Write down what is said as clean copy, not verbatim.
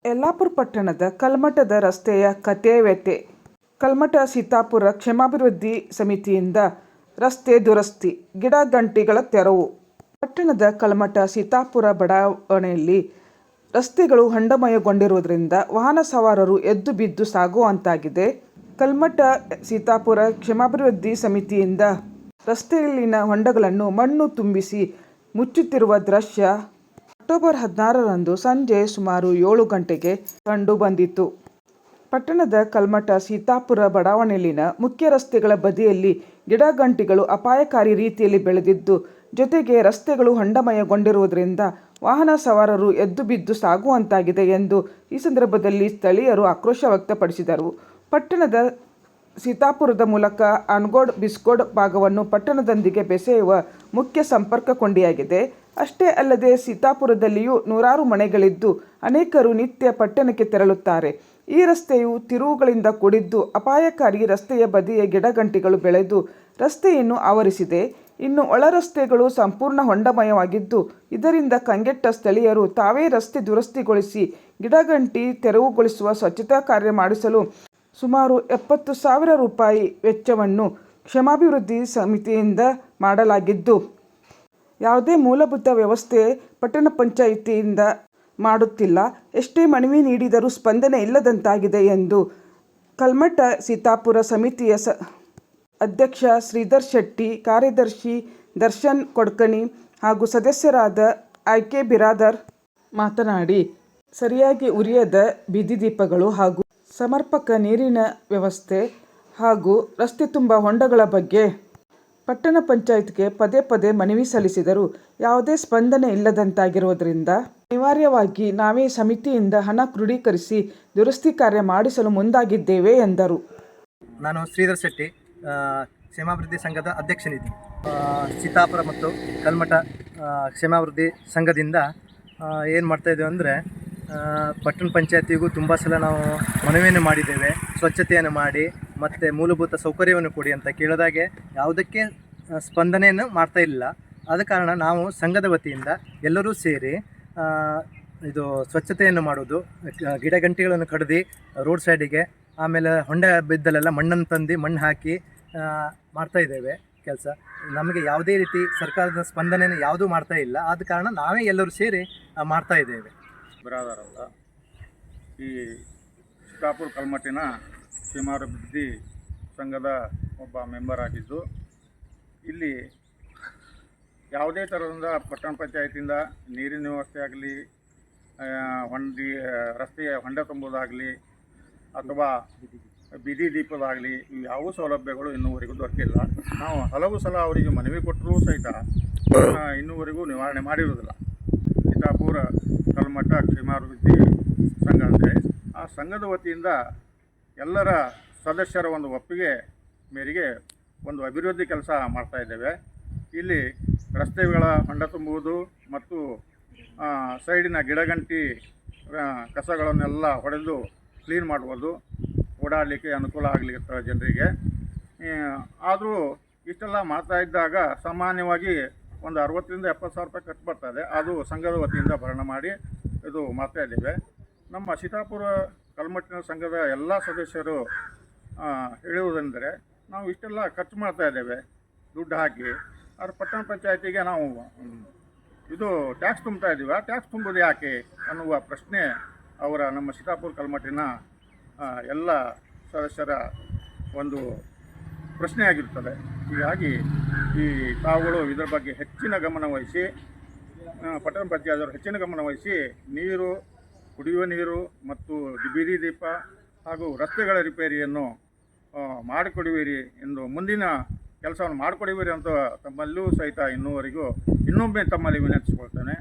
ಯಲ್ಲಾಪುರ ಪಟ್ಟಣದ ಕಲ್ಮಠದ ರಸ್ತೆಯ ಕಥೆ ವ್ಯಥೆ. ಕಲ್ಮಠ ಸೀತಾಪುರ ಕ್ಷೇಮಾಭಿವೃದ್ಧಿ ಸಮಿತಿಯಿಂದ ರಸ್ತೆ ದುರಸ್ತಿ, ಗಿಡಗಂಟಿಗಳ ತೆರವು. ಪಟ್ಟಣದ ಕಲ್ಮಠ ಸೀತಾಪುರ ಬಡಾವಣೆಯಲ್ಲಿ ರಸ್ತೆಗಳು ಹೊಂಡಮಯಗೊಂಡಿರುವುದರಿಂದ ವಾಹನ ಸವಾರರು ಎದ್ದು ಬಿದ್ದು ಸಾಗುವಂತಾಗಿದೆ. ಕಲ್ಮಠ ಸೀತಾಪುರ ಕ್ಷೇಮಾಭಿವೃದ್ಧಿ ಸಮಿತಿಯಿಂದ ರಸ್ತೆಯಲ್ಲಿನ ಹೊಂಡಗಳನ್ನು ಮಣ್ಣು ತುಂಬಿಸಿ ಮುಚ್ಚುತ್ತಿರುವ ದೃಶ್ಯ ಅಕ್ಟೋಬರ್ 16ರಂದು ಸಂಜೆ ಸುಮಾರು 7 ಗಂಟೆಗೆ ಕಂಡು ಬಂದಿತು. ಪಟ್ಟಣದ ಕಲ್ಮಠ ಸೀತಾಪುರ ಬಡಾವಣೆಯಲ್ಲಿನ ಮುಖ್ಯ ರಸ್ತೆಗಳ ಬದಿಯಲ್ಲಿ ಗಿಡಗಂಟಿಗಳು ಅಪಾಯಕಾರಿ ರೀತಿಯಲ್ಲಿ ಬೆಳೆದಿದ್ದು, ಜೊತೆಗೆ ರಸ್ತೆಗಳು ಹೊಂಡಮಯಗೊಂಡಿರುವುದರಿಂದ ವಾಹನ ಸವಾರರು ಎದ್ದು ಬಿದ್ದು ಸಾಗುವಂತಾಗಿದೆ ಎಂದು ಈ ಸಂದರ್ಭದಲ್ಲಿ ಸ್ಥಳೀಯರು ಆಕ್ರೋಶ ವ್ಯಕ್ತಪಡಿಸಿದರು. ಪಟ್ಟಣದ ಸೀತಾಪುರದ ಮೂಲಕ ಅನಗೋಡ್ ಬಿಸ್ಕೋಡ್ ಭಾಗವನ್ನು ಪಟ್ಟಣದೊಂದಿಗೆ ಬೆಸೆಯುವ ಮುಖ್ಯ ಸಂಪರ್ಕ ಕೊಂಡಿಯಾಗಿದೆ. ಅಷ್ಟೇ ಅಲ್ಲದೆ ಸೀತಾಪುರದಲ್ಲಿಯೂ ನೂರಾರು ಮನೆಗಳಿದ್ದು ಅನೇಕರು ನಿತ್ಯ ಪಟ್ಟಣಕ್ಕೆ ತೆರಳುತ್ತಾರೆ. ಈ ರಸ್ತೆಯು ತಿರುವುಗಳಿಂದ ಕೂಡಿದ್ದು ಅಪಾಯಕಾರಿ. ರಸ್ತೆಯ ಬದಿಯ ಗಿಡಗಂಟಿಗಳು ಬೆಳೆದು ರಸ್ತೆಯನ್ನು ಆವರಿಸಿದೆ. ಇನ್ನು ಒಳ ರಸ್ತೆಗಳು ಸಂಪೂರ್ಣ ಹೊಂಡಮಯವಾಗಿದ್ದು, ಇದರಿಂದ ಕಂಗೆಟ್ಟ ಸ್ಥಳೀಯರು ತಾವೇ ರಸ್ತೆ ದುರಸ್ತಿಗೊಳಿಸಿ ಗಿಡಗಂಟಿ ತೆರವುಗೊಳಿಸುವ ಸ್ವಚ್ಛತಾ ಕಾರ್ಯ ಮಾಡಿಸಲು ಸುಮಾರು 70,000 ರೂಪಾಯಿ ವೆಚ್ಚವನ್ನು ಕ್ಷೇಮಾಭಿವೃದ್ಧಿ ಸಮಿತಿಯಿಂದ ಮಾಡಲಾಗಿದ್ದು, ಯಾವುದೇ ಮೂಲಭೂತ ವ್ಯವಸ್ಥೆ ಪಟ್ಟಣ ಪಂಚಾಯಿತಿಯಿಂದ ಮಾಡುತ್ತಿಲ್ಲ. ಎಷ್ಟೇ ಮನವಿ ನೀಡಿದರೂ ಸ್ಪಂದನೆ ಇಲ್ಲದಂತಾಗಿದೆ ಎಂದು ಕಲ್ಮಠ ಸೀತಾಪುರ ಸಮಿತಿಯ ಅಧ್ಯಕ್ಷ ಶ್ರೀಧರ್ ಶೆಟ್ಟಿ, ಕಾರ್ಯದರ್ಶಿ ದರ್ಶನ್ ಕೊಡ್ಕಣಿ ಹಾಗೂ ಸದಸ್ಯರಾದ ಆಯ್ಕೆ ಬಿರಾದರ್ ಮಾತನಾಡಿ, ಸರಿಯಾಗಿ ಉರಿಯದ ಬೀದಿ ದೀಪಗಳು ಹಾಗೂ ಸಮರ್ಪಕ ನೀರಿನ ವ್ಯವಸ್ಥೆ ಹಾಗೂ ರಸ್ತೆ ತುಂಬ ಹೊಂಡಗಳ ಬಗ್ಗೆ ಪಟ್ಟಣ ಪಂಚಾಯತ್ಗೆ ಪದೇ ಪದೇ ಮನವಿ ಸಲ್ಲಿಸಿದರೂ ಯಾವುದೇ ಸ್ಪಂದನೆ ಇಲ್ಲದಂತಾಗಿರುವುದರಿಂದ ಅನಿವಾರ್ಯವಾಗಿ ನಾವೇ ಸಮಿತಿಯಿಂದ ಹಣ ಕ್ರೋಢೀಕರಿಸಿ ದುರಸ್ತಿ ಕಾರ್ಯ ಮಾಡಿಸಲು ಮುಂದಾಗಿದ್ದೇವೆ ಎಂದರು. ನಾನು ಶ್ರೀಧರ್ ಶೆಟ್ಟಿ, ಕ್ಷೇಮಾಭಿವೃದ್ಧಿ ಸಂಘದ ಅಧ್ಯಕ್ಷನಿದ್ದೀನಿ. ಸೀತಾಪುರ ಮತ್ತು ಕಲ್ಮಠ ಕ್ಷೇಮಾಭಿವೃದ್ಧಿ ಸಂಘದಿಂದ ಏನು ಮಾಡ್ತಾಯಿದ್ದೇವೆ ಅಂದರೆ, ಪಟ್ಟಣ ಪಂಚಾಯತಿಗೂ ತುಂಬ ಸಲ ನಾವು ಮನವಿಯನ್ನು ಮಾಡಿದ್ದೇವೆ. ಸ್ವಚ್ಛತೆಯನ್ನು ಮಾಡಿ ಮತ್ತು ಮೂಲಭೂತ ಸೌಕರ್ಯವನ್ನು ಕೊಡಿ ಅಂತ ಕೇಳಿದಾಗೆ ಯಾವುದಕ್ಕೆ ಸ್ಪಂದನೆಯನ್ನು ಮಾಡ್ತಾ ಇಲ್ಲ. ಆದ ಕಾರಣ ನಾವು ಸಂಘದ ವತಿಯಿಂದ ಎಲ್ಲರೂ ಸೇರಿ ಇದು ಸ್ವಚ್ಛತೆಯನ್ನು ಮಾಡೋದು, ಗಿಡಗಂಟಿಗಳನ್ನು ಕಡಿದು ರೋಡ್ ಸೈಡಿಗೆ, ಆಮೇಲೆ ಹೊಂಡ ಬಿದ್ದಲೆಲ್ಲ ಮಣ್ಣನ್ನು ತಂದು ಮಣ್ಣು ಹಾಕಿ ಮಾಡ್ತಾಯಿದ್ದೇವೆ ಕೆಲಸ. ನಮಗೆ ಯಾವುದೇ ರೀತಿ ಸರ್ಕಾರದ ಸ್ಪಂದನೆಯನ್ನು ಯಾವುದೂ ಮಾಡ್ತಾ ಇಲ್ಲ. ಆದ ಕಾರಣ ನಾವೇ ಎಲ್ಲರೂ ಸೇರಿ ಮಾಡ್ತಾಯಿದ್ದೇವೆ. ಬಿರಾದರ್ ಅಂತ ಈ ಸೀತಾಪುರ ಕಲ್ಮಠಿನ ಕ್ಷೇಮಾಭಿವೃದ್ಧಿ ಸಂಘದ ಒಬ್ಬ ಮೆಂಬರ್ ಆಗಿದ್ದು, ಇಲ್ಲಿ ಯಾವುದೇ ಥರದಿಂದ ಪಟ್ಟಣ ಪಂಚಾಯತಿಯಿಂದ ನೀರಿನ ವ್ಯವಸ್ಥೆ ಆಗಲಿ, ರಸ್ತೆಯ ಹೊಂಡ ತುಂಬುವುದಾಗಲಿ ಅಥವಾ ಬೀದಿ ದೀಪದಾಗಲಿ ಯಾವ ಸೌಲಭ್ಯಗಳು ಇನ್ನೂವರೆಗೂ ದೊರಕಿಲ್ಲ. ನಾವು ಹಲವು ಸಲ ಅವರಿಗೆ ಮನವಿ ಕೊಟ್ಟರೂ ಸಹಿತ ಇನ್ನೂವರೆಗೂ ನಿವಾರಣೆ ಮಾಡಿರುವುದಿಲ್ಲ. ಸೀತಾಪುರ ಕಲ್ಮಠ ಕ್ಷೇಮಾಭಿವೃದ್ಧಿ ಸಂಘ ಅಂದರೆ ಆ ಸಂಘದ ವತಿಯಿಂದ ಎಲ್ಲರ ಸದಸ್ಯರ ಒಂದು ಒಪ್ಪಿಗೆ ಮೇರೆಗೆ ಒಂದು ಅಭಿವೃದ್ಧಿ ಕೆಲಸ ಮಾಡ್ತಾಯಿದ್ದೇವೆ. ಇಲ್ಲಿ ರಸ್ತೆಗಳ ಹೊಂಡ ತುಂಬುವುದು ಮತ್ತು ಸೈಡಿನ ಗಿಡಗಂಟಿ ಕಸಗಳನ್ನೆಲ್ಲ ಹೊಡೆದು ಕ್ಲೀನ್ ಮಾಡುವುದು, ಓಡಾಡಲಿಕ್ಕೆ ಅನುಕೂಲ ಆಗಲಿಕ್ಕೆ ಜನರಿಗೆ. ಆದರೂ ಇಷ್ಟೆಲ್ಲ ಮಾಡ್ತಾ ಇದ್ದಾಗ ಸಾಮಾನ್ಯವಾಗಿ ಒಂದು 60,000 ರಿಂದ 70,000 ರೂಪಾಯಿ ಖರ್ಚು ಬರ್ತದೆ. ಅದು ಸಂಘದ ವತಿಯಿಂದ ಭರಣ ಮಾಡಿ ಇದು ಮಾಡ್ತಾಯಿದ್ದೇವೆ. ನಮ್ಮ ಸೀತಾಪುರ ಕಲ್ಮಠಿನ ಸಂಘದ ಎಲ್ಲ ಸದಸ್ಯರು ಹೇಳುವುದೆಂದರೆ, ನಾವು ಇಷ್ಟೆಲ್ಲ ಖರ್ಚು ಮಾಡ್ತಾಯಿದ್ದೇವೆ ದುಡ್ಡು ಹಾಕಿ, ಆದರೆ ಪಟ್ಟಣ ಪಂಚಾಯತಿಗೆ ನಾವು ಇದು ಟ್ಯಾಕ್ಸ್ ತುಂಬ್ತಾ ಇದ್ದೀವಿ. ಆ ಟ್ಯಾಕ್ಸ್ ತುಂಬೋದು ಯಾಕೆ ಅನ್ನುವ ಪ್ರಶ್ನೆ ನಮ್ಮ ಸೀತಾಪುರ ಕಲ್ಮಠಿನ ಎಲ್ಲ ಸದಸ್ಯರ ಒಂದು ಪ್ರಶ್ನೆಯಾಗಿರುತ್ತದೆ. ಹೀಗಾಗಿ ತಾವುಗಳು ಇದರ ಬಗ್ಗೆ ಹೆಚ್ಚಿನ ಗಮನ ವಹಿಸಿ, ಪಟ್ಟಣ ಪಂಚಾಯತಿಯವರು ಹೆಚ್ಚಿನ ಗಮನ ವಹಿಸಿ ನೀರು, ಕುಡಿಯುವ ನೀರು ಮತ್ತು ಬೀದಿ ದೀಪ ಹಾಗೂ ರಸ್ತೆಗಳ ರಿಪೇರಿಯನ್ನು ಮಾಡಿಕೊಡುವಿರಿ ಎಂದು, ಮುಂದಿನ ಕೆಲಸವನ್ನು ಮಾಡಿಕೊಡುವಿರಿ ಅಂತ ತಮ್ಮಲ್ಲೂ ಸಹಿತ ಇನ್ನೊಮ್ಮೆ ತಮ್ಮಲ್ಲಿ ವಿನಂತಿಸಿಕೊಳ್ತೇನೆ.